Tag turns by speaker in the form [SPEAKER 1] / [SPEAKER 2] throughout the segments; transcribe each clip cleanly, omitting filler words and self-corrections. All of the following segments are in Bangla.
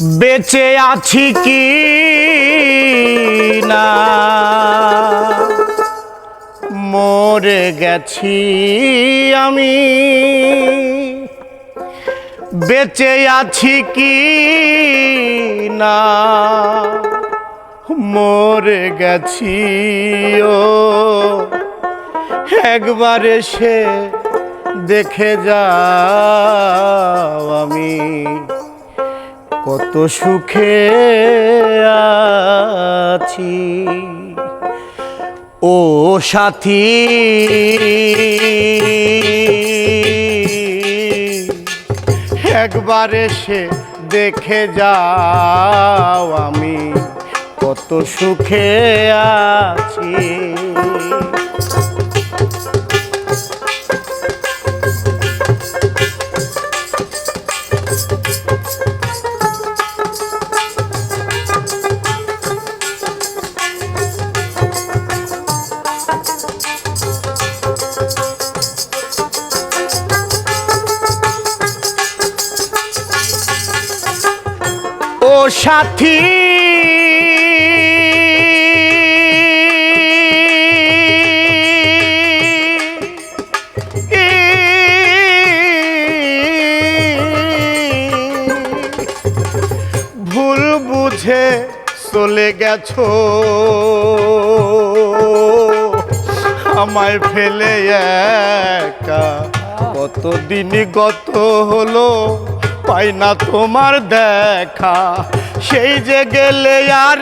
[SPEAKER 1] বেঁচে আছি কি না মরে গেছি আমি, বেঁচে আছি কি না মরে গেছি ও একবার এসে দেখে যাও আমি কত সুখে আছি। ও সাথী একবার এসে দেখে যাও আমি কত সুখে আছি। ও সাথী ভুল বুঝে চলে গেছো আমায় ফেলে একা, কতদিন গত হলো পাই না তোমার দেখা। সেই যে গেলে আর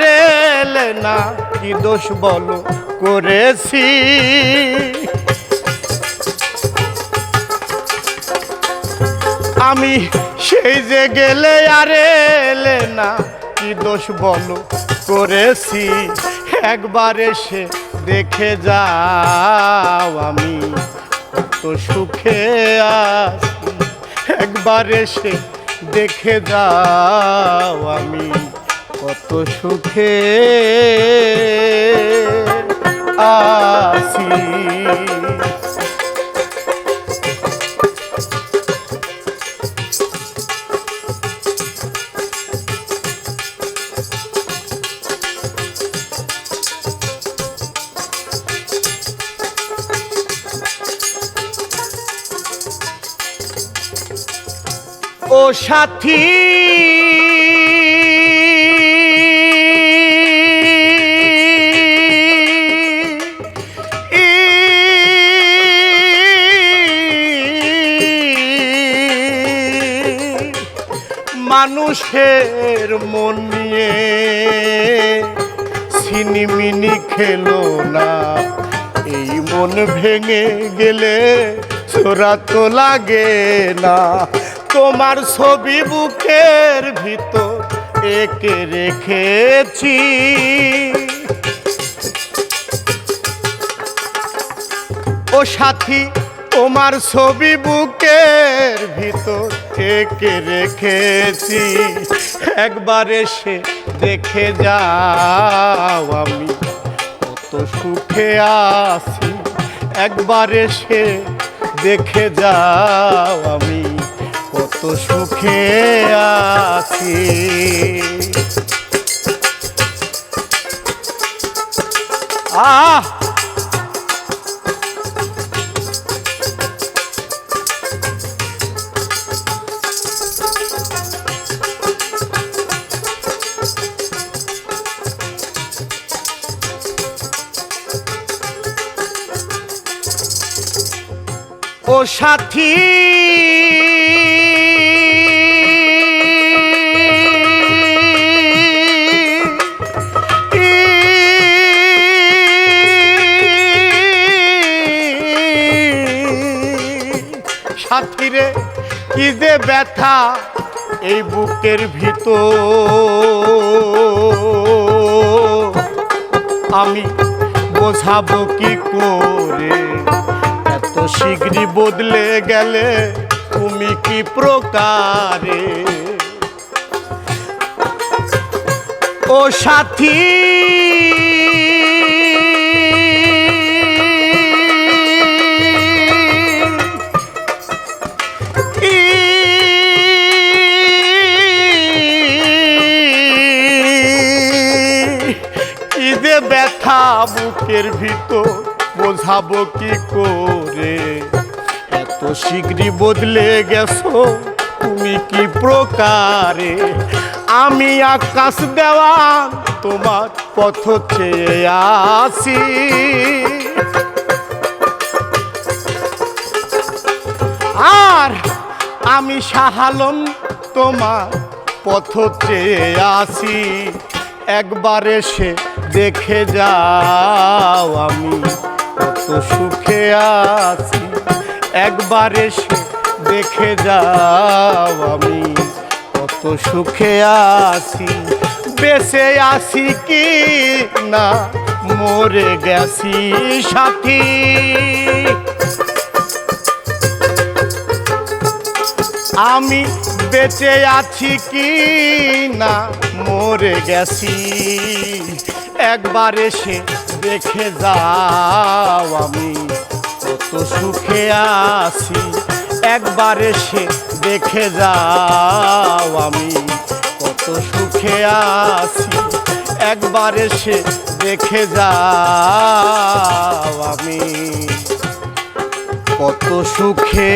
[SPEAKER 1] এলে না, কি দোষ বলো করেছি। আমি সেই যে গেলে আর এলে না, কি দোষ বলো করেছি। একবার এসে দেখে যাও আমি কত সুখে আছি। একবার এসে দেখে যাও আমি কত সুখে আছি। ও সাথী মানুষের মন নিয়ে ছিনিমিনি খেলো না। এই মন ভেঙে গেলে ছোড়া তো লাগে না। তোমার ছবি বুকের ভিতর এঁকে রেখেছি, ও সাথী তোমার ছবি বুকের ভিতর এঁকে রেখেছি। একবার এসে দেখে যাও আমি কত সুখে আছি। একবার এসে দেখে যাও আমি কত সুখে আছি। আহ ও সাথী সাথী রে কি যে ব্যথা এই বুকের ভিতর, আমি বোঝাবো কি করে। এত শীঘ্রই বদলে গেলে তুমি কি প্রকারে। ও সাথী ব্যথা বুকের ভিতর বোঝাবো কি করে, এত শীঘ্রই বদলে গেছো তুমি কি প্রকারে। আমি আকাশ দেওয়ান তোমার পথ চেয়ে আসি, আর আমি শাহ আলম তোমার পথ চেয়ে আসি। একবার এসে দেখে যাও আমি কত সুখে আছি, একবার এসে দেখে যাও আমি কত সুখে আছি। বেঁচে আছি কি না মরে গেছি সাথী, আমি বেঁচে আছি কি না মরে গেছি। একবার এসে দেখে যাও আমি কত সুখে আছি, একবার এসে দেখে যাও আমি কত সুখে আছি, একবার এসে দেখে যাও আমি কত সুখে